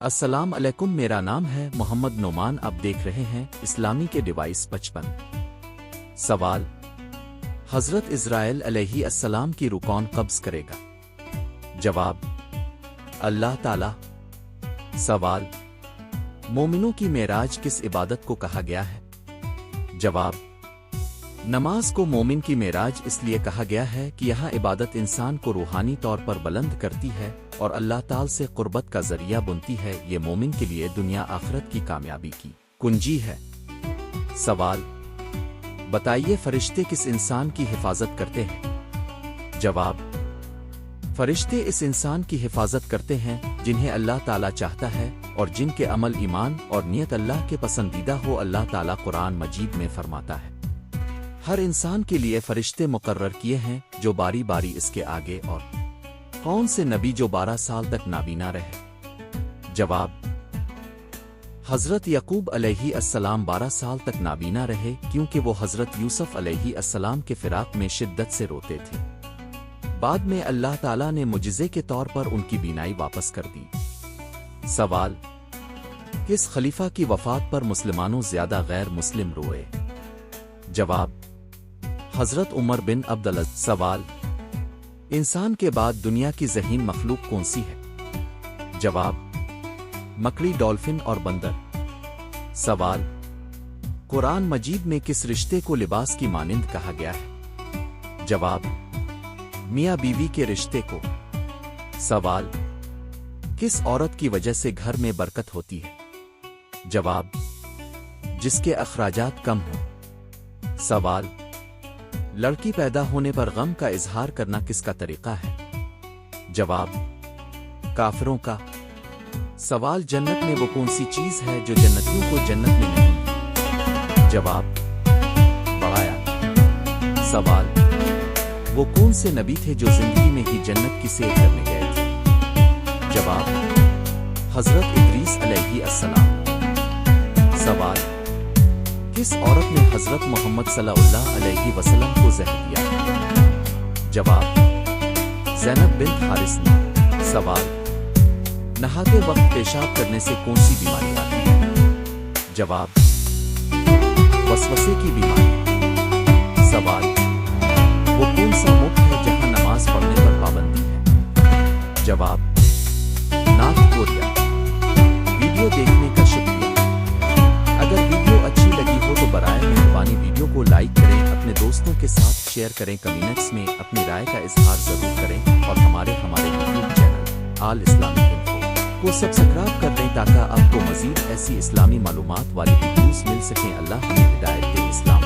السلام علیکم، میرا نام ہے محمد نعمان۔ آپ دیکھ رہے ہیں اسلامی کے ڈیوائس 55۔ سوال: حضرت اسرائیل علیہ السلام کی روح کون قبض کرے گا؟ جواب: اللہ تعالی۔ سوال: مومنوں کی معراج کس عبادت کو کہا گیا ہے؟ جواب: نماز کو مومن کی معراج اس لیے کہا گیا ہے کہ یہاں عبادت انسان کو روحانی طور پر بلند کرتی ہے اور اللہ تعالی سے قربت کا ذریعہ بنتی ہے۔ یہ مومن کے لیے دنیا آخرت کی کامیابی کی کنجی ہے۔ سوال: بتائیے فرشتے کس انسان کی حفاظت کرتے ہیں؟ جواب: فرشتے اس انسان کی حفاظت کرتے ہیں جنہیں اللہ تعالیٰ چاہتا ہے اور جن کے عمل، ایمان اور نیت اللہ کے پسندیدہ ہو۔ اللہ تعالیٰ قرآن مجید میں فرماتا ہے: ہر انسان کے لیے فرشتے مقرر کیے ہیں جو باری باری اس کے آگے، اور کون سے نبی جو 12 سال تک نابینا رہے؟ جواب: حضرت یعقوب علیہ السلام 12 سال تک نابینا رہے کیونکہ وہ حضرت یوسف علیہ السلام کے فراق میں شدت سے روتے تھے۔ بعد میں اللہ تعالیٰ نے معجزے کے طور پر ان کی بینائی واپس کر دی۔ سوال: کس خلیفہ کی وفات پر مسلمانوں زیادہ غیر مسلم روئے؟ جواب: حضرت عمر بن عبدالعزیز۔ سوال: انسان کے بعد دنیا کی ذہین مخلوق کون سی ہے؟ جواب: مکڑی، ڈولفن اور بندر۔ سوال: قرآن مجید میں کس رشتے کو لباس کی مانند کہا گیا ہے؟ جواب: میاں بیوی کے رشتے کو۔ سوال: کس عورت کی وجہ سے گھر میں برکت ہوتی ہے؟ جواب: جس کے اخراجات کم ہوں۔ سوال: لڑکی پیدا ہونے پر غم کا اظہار کرنا کس کا طریقہ ہے؟ جواب: کافروں کا۔ سوال: جنت میں وہ کون سی چیز ہے جو جنتیوں کو جنت میں نہیں؟ جواب: بڑھایا۔ سوال: وہ کون سے نبی تھے جو زندگی میں ہی جنت کی سیر کرنے گئے تھے؟ جواب: حضرت ادریس علیہ السلام۔ سوال: کس عورت نے حضرت محمد صلی اللہ علیہ وسلم کو زہر دیا؟ جواب: زینب بنت حارث نے۔ سوال: نہاتے وقت پیشاب کرنے سے کون سی بیماری آتی ہے؟ جواب: وسوسے کی بیماری۔ سوال: وہ کون سا ملک ہے جہاں نماز پڑھنے پر پابندی ہے؟ جواب: نارتھ کوریا۔ ویڈیو دیکھنے کا شکریہ۔ اگر ویڈیو اچھی لگی ہو تو برائے مہربانی ویڈیو کو لائک کریں، اپنے دوستوں کے ساتھ شیئر کریں، کمنٹس میں اپنی رائے کا اظہار ضرور کریں اور ہمارے یوٹیوب چینل آل اسلامک انفو کو سبسکرائب کر دیں تاکہ آپ کو مزید ایسی اسلامی معلومات والی ویڈیوز مل سکیں۔ اللہ ہمیں ہدایت دے۔ اسلام